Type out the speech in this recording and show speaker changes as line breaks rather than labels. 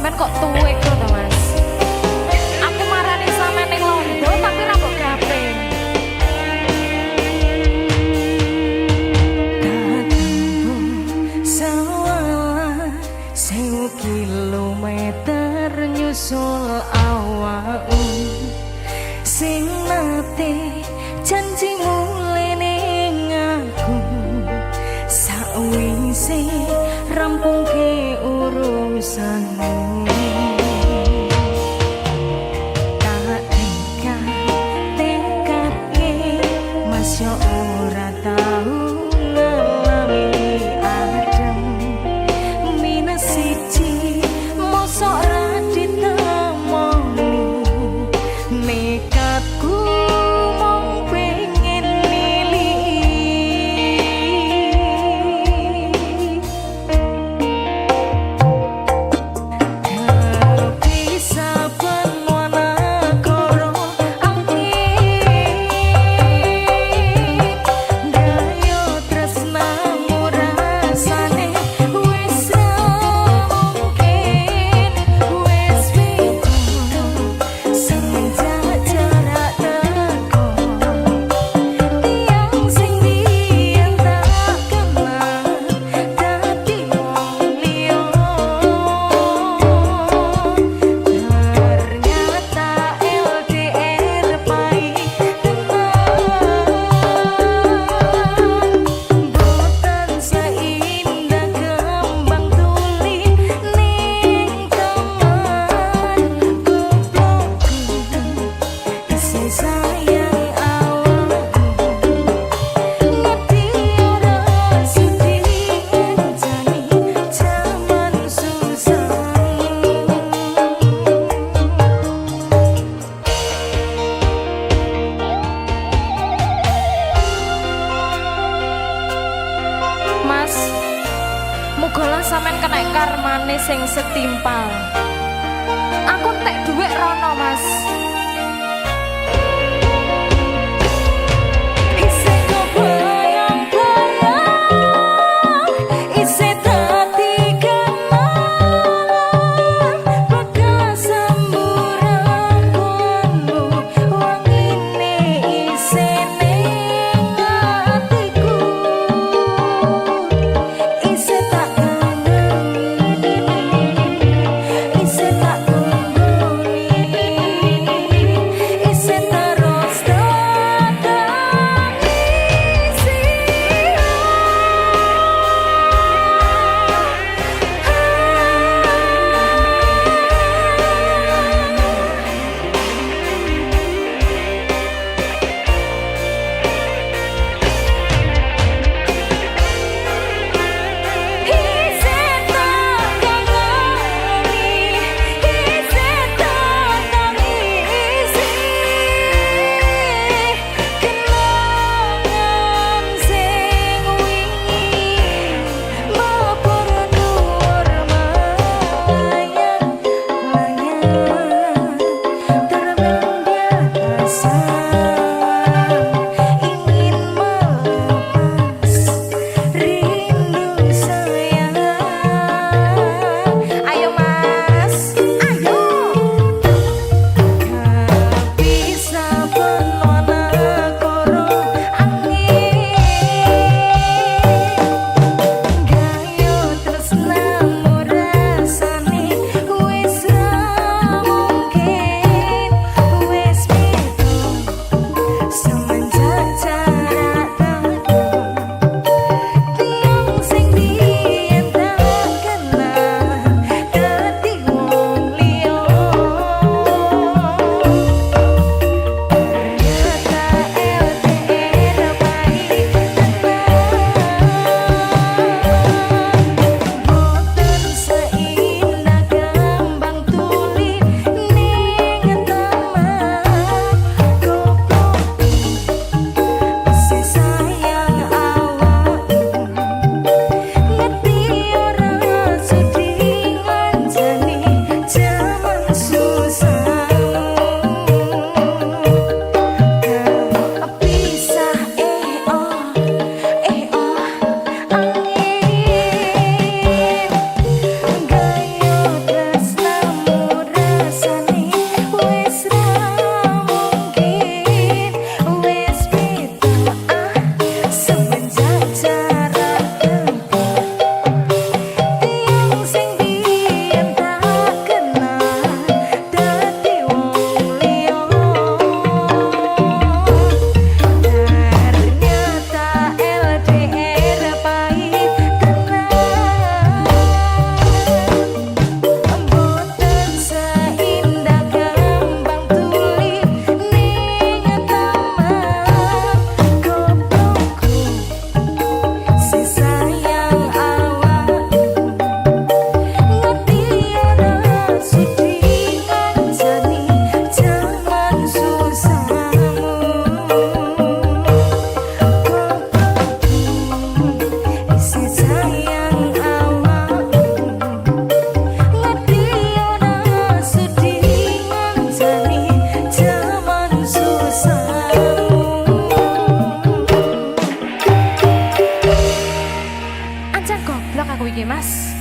sampean kok tuwek to Mas. Aku marani sampean ning londo tapi ra kok gape.
Sewu kilometer nyusul awakmu sing nate janji mulai ning aku sakwise rampung ke urusanmu tak tekadke mas yo ora tau ngalami adem minus siji mosok ra ditemoni nekatku mong pengen milih bisa penwana koro dayo tresnamu rasane wis mungkin wis beda semenjak jarak teko tiang sing biyen tak kenal dadi wong liya ternyata LDR pahit tenan boten seindah kembang tuli ning taman goblokku isih sayang awakmu ngerti ora sudi enjani jaman susah.
Mas, mugolah sampean kena karmane sing setimpal. Aku tek dhuwit rono, Mas.
Isih kebayang-bayang, isih dadi kenangan bekas semburanmu wangine isih ning atiku isih tak kangen isih tak tunggoni
iki Mas.